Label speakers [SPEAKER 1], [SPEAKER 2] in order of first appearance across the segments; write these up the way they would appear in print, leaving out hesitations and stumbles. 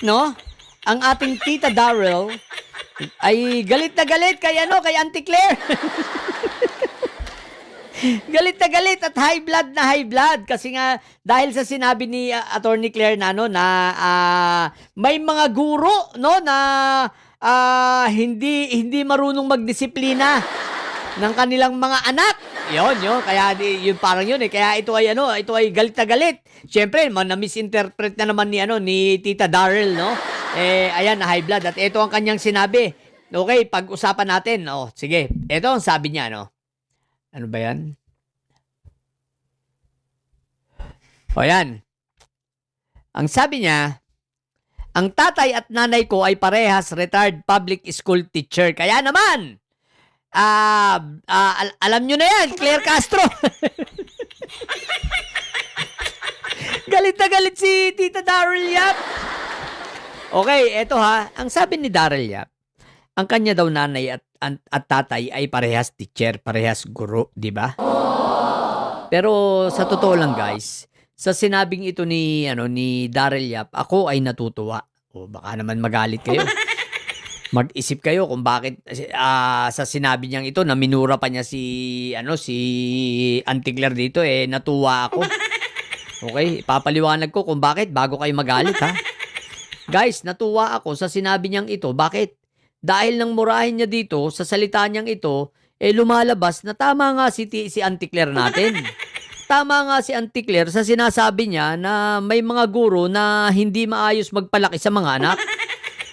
[SPEAKER 1] no? Ang ating Tita Darrell ay galit na galit kay kay Auntie Claire. Galit na galit at high blood kasi nga dahil sa sinabi ni Attorney Claire na may mga guro no na hindi marunong magdisiplina ng kanilang mga anak. Yun, kaya yun parang yun kaya ito ay galit na galit. Siyempre, na-misinterpret na naman ni Tita Darrell, no? Ayan, na high blood at ito ang kanyang sinabi. Okay, pag-usapan natin. Sige. Ito ang sabi niya, no? Ano ba yan? Yan. Ang sabi niya, ang tatay at nanay ko ay parehas retired public school teacher. Kaya naman, alam nyo na yan, Claire Castro. Galit na galit si Tita Darrell Yap. Okay, eto ang sabi ni Darrell Yap, ang kanya daw nanay at tatay ay parehas teacher, parehas guro, di ba? Pero sa totoo lang guys, sa sinabing ito ni Darrell Yap, ako ay natutuwa. Baka naman magalit kayo. Mag-isip kayo kung bakit sa sinabi niyang ito na minura pa niya si Auntie Claire dito natuwa ako. Okay, papaliwanag ko kung bakit bago kayo magalit Guys, natuwa ako sa sinabi niyang ito. Bakit? Dahil nang murahin niya dito sa salita niyang ito, lumalabas na tama nga si Auntie Claire natin. Tama nga si Auntie Claire sa sinasabi niya na may mga guro na hindi maayos magpalaki sa mga anak.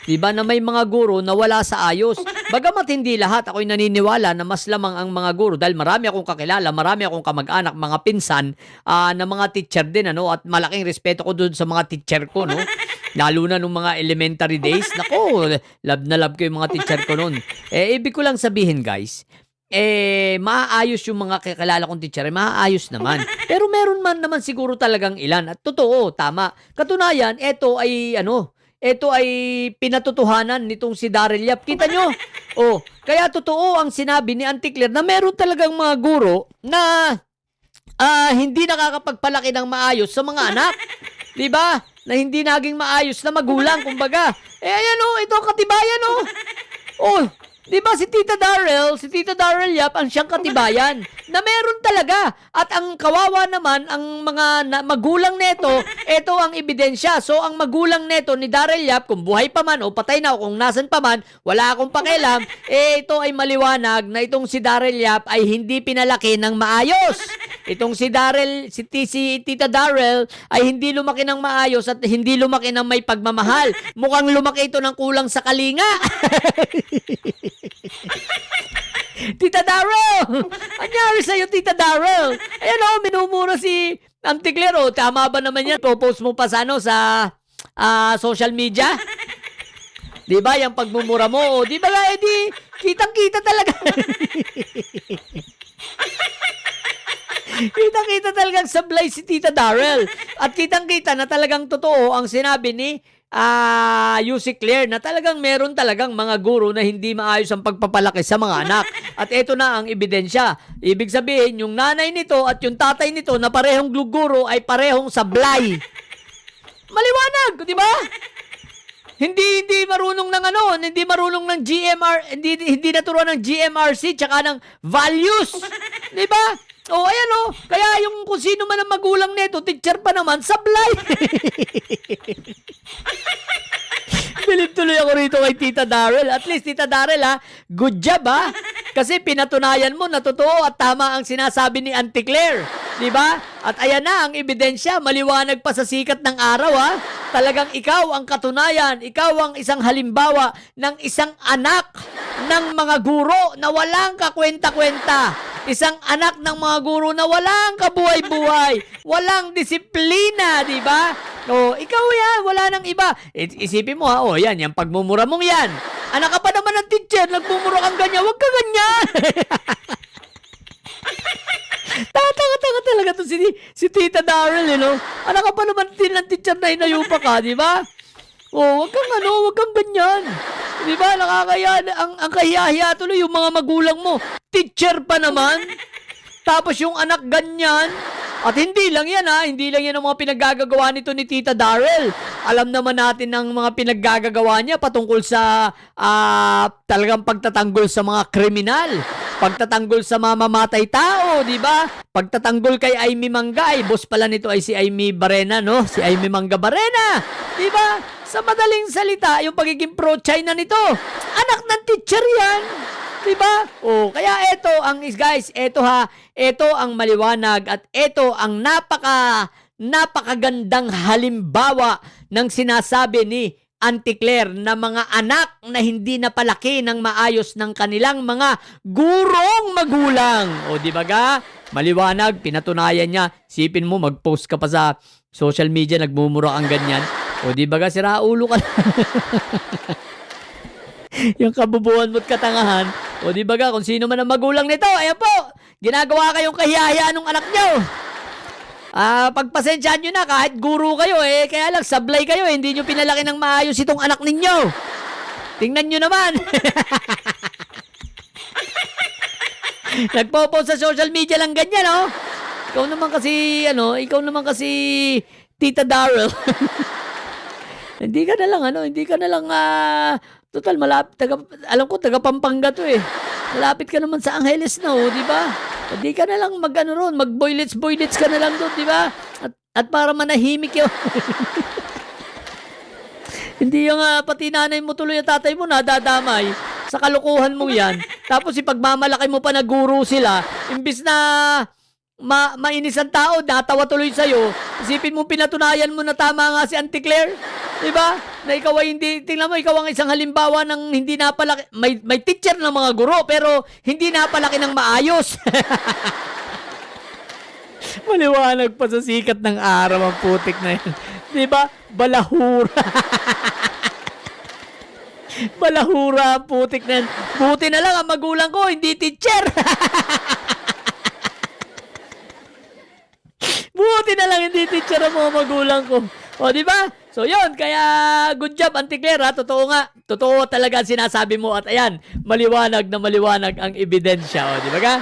[SPEAKER 1] Diba na may mga guro na wala sa ayos. Bagamat hindi lahat, ako'y naniniwala na mas lamang ang mga guro dahil marami akong kakilala, marami akong kamag-anak, mga pinsan na mga teacher din at malaking respeto ko doon sa mga teacher ko lalo na nung mga elementary days. Nako, love na love ko yung mga teacher ko noon. Ibig ko lang sabihin guys, maaayos yung mga kakilala kong teacher, maaayos naman. Pero meron man naman siguro talagang ilan at totoo, tama. Katunayan, ito ay pinatotohanan nitong si Darrell Yap. Kita nyo? Kaya totoo ang sinabi ni Auntie Claire na meron talagang mga guro na hindi nakakapagpalaki ng maayos sa mga anak. Diba? Na hindi naging maayos na magulang, kumbaga. Ayan ito ang katibayan diba si Tita Darrell Yap ang siyang katibayan na meron talaga. At ang kawawa naman, ang mga magulang neto, ito ang ebidensya. So, ang magulang neto ni Darrell Yap, kung buhay pa man o patay na o kung nasan pa man, wala akong pakialam, ito ay maliwanag na itong si Darrell Yap ay hindi pinalaki ng maayos. Itong si Tita Darrell ay hindi lumaki ng maayos at hindi lumaki ng may pagmamahal. Mukhang lumaki ito ng kulang sa kalinga. Tita Darrell! Anyari sa'yo, Tita Darrell? Ayan minumura si Auntie Claire. Tama ba naman yan? Post mo pa sa social media? Diba, yung pagmumura mo? Diba nga, kitang-kita talaga. Kitang-kita talagang sablay si Tita Darrell. At kitang-kita na talagang totoo ang sinabi ni Yussi Claire na talagang meron talagang mga guro na hindi maayos ang pagpapalaki sa mga anak. At ito na ang ebidensya. Ibig sabihin, yung nanay nito at yung tatay nito na parehong guro ay parehong sablay. Maliwanag, di ba? Hindi marunong ng hindi marunong ng hindi naturuan ng GMRC tsaka ng values. Di ba? Ayan kaya yung kung sino man ang magulang nito, teacher pa naman, sablay. Bilib tuloy ako rito kay Tita Darrell. At least, Tita Darrell, good job, Kasi pinatunayan mo na totoo at tama ang sinasabi ni Auntie Claire. Diba? At ayan na ang ebidensya, maliwanag pa sa sikat ng araw, Talagang ikaw ang katunayan, ikaw ang isang halimbawa ng isang anak ng mga guro na walang kakwenta-kwenta. Isang anak ng mga guro na walang kabuhay-buhay, walang disiplina, di ba? Ikaw yan, wala nang iba. Isipin mo yan, yung pagmumura mong yan. Anak ka pa naman ng teacher, nagmumura kang ganyan, wag ka ganyan. Tanga-tanga talaga to si Tita Darrell, Anak ka pa naman din ng teacher na hinayupa ka, di ba? Wag kang ganyan. Di ba, nakakaya, ang kahiyahiya tuloy yung mga magulang mo. Teacher pa naman. Tapos yung anak ganyan. At hindi lang yan ang mga pinaggagawa nito ni Tita Darrell. Alam naman natin ang mga pinaggagawa niya patungkol sa talagang pagtatanggol sa mga kriminal. Pagtatanggol sa mamamatay tao, di ba? Pagtatanggol kay Aimee Mangga, boss pala nito ay si Aimee Barrena, no? Si Aimee Mangga Barrena, di ba? Sa madaling salita, yung pagiging pro-China nito, anak ng teacher yan. Diba? Oh, kaya ito ang guys, ito ang maliwanag at ito ang napakagandang halimbawa ng sinasabi ni Auntie Claire na mga anak na hindi napalaki ng maayos ng kanilang mga gurong magulang. O di ba ga? Maliwanag, pinatunayan niya. Sipin mo, mag-post ka pa sa social media, nagmumura kang ganyan. O di ba ga, sira ulo ka yung kabubuhan mo't katangahan. O di ba ga, kung sino man ang magulang nito, ayan po, ginagawa kayong kahiyahayaan ng anak nyo. Pagpasensyaan nyo na, kahit guru kayo, kaya lang sablay kayo, hindi nyo pinalaki ng maayos itong anak ninyo. Tingnan nyo naman. Nagpo-post sa social media lang ganyan, oh. Ikaw naman kasi, Tita Darrell. Hindi ka na lang, total, alam ko, taga Pampanga to eh. Malapit ka naman sa Angeles na, di ba? Hindi ka na lang mag-boilets ka na lang doon, di ba? At para manahimik yun. Hindi yung pati nanay mo tuloy at tatay mo nadadamay sa kalukuhan mo yan. Tapos ipagmamalaki mo pa na guru sila, imbis na mainis ang tao, natawa tuloy sa'yo, isipin mo pinatunayan mo na tama nga si Auntie Claire. Diba? Na ikaw ay hindi, tingnan mo, ikaw ang isang halimbawa ng hindi napalaki, may teacher ng mga guro, pero hindi napalaki ng maayos. Maliwanag pa sa sikat ng araw ang putik na yan. Diba? Balahura. Balahura ang putik na yan. Buti na lang ang magulang ko, hindi teacher. Buti na lang hindi teacher ang mga magulang ko. O, di ba? So, yun. Kaya, good job, Auntie Claire, ha? Totoo nga. Totoo talaga ang sinasabi mo. At ayan, maliwanag na maliwanag ang ebidensya. O, di ba ka?